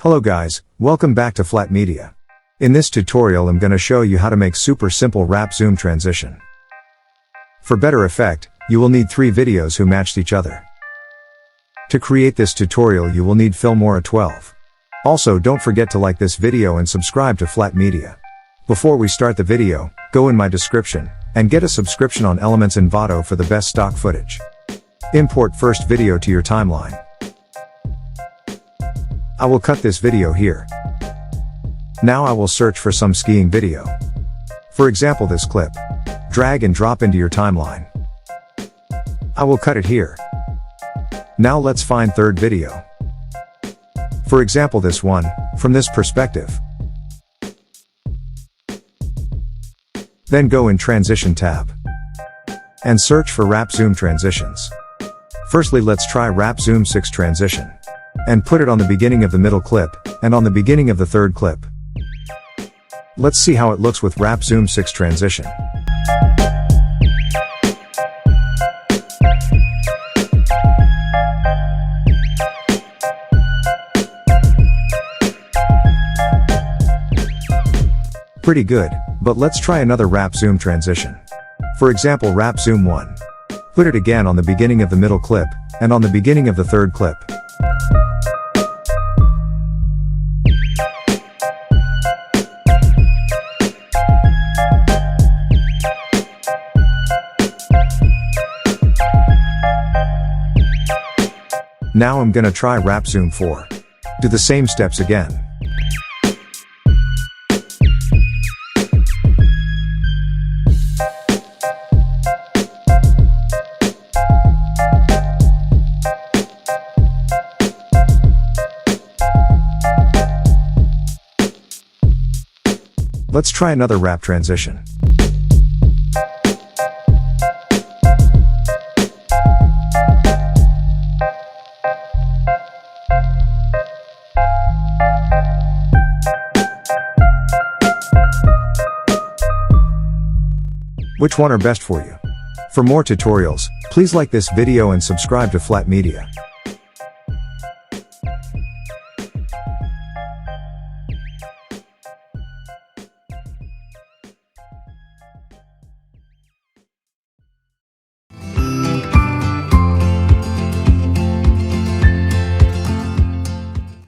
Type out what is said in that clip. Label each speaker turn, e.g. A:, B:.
A: Hello guys, welcome back to Flat Media. In this tutorial I'm gonna show you how to make super simple wrap zoom transition. For better effect, you will need 3 videos who matched each other. To create this tutorial you will need Filmora 12. Also don't forget to like this video and subscribe to Flat Media. Before we start the video, go in my description, and get a subscription on Elements Envato for the best stock footage. Import first video to your timeline. I will cut this video here. Now I will search for some skiing video. For example this clip. Drag and drop into your timeline. I will cut it here. Now let's find third video. For example this one, from this perspective. Then go in Transition tab. And search for Wrap Zoom Transitions. Firstly let's try Wrap Zoom 6 Transition. And put it on the beginning of the middle clip, and on the beginning of the third clip. Let's see how it looks with Wrap Zoom 6 Transition. Pretty good, but let's try another Wrap Zoom transition. For example Wrap Zoom 1. Put it again on the beginning of the middle clip, and on the beginning of the third clip. Now I'm gonna try Wrap Zoom 4. Do the same steps again. Let's try another wrap transition. Which one are best for you? For more tutorials, please like this video and subscribe to Flat Media.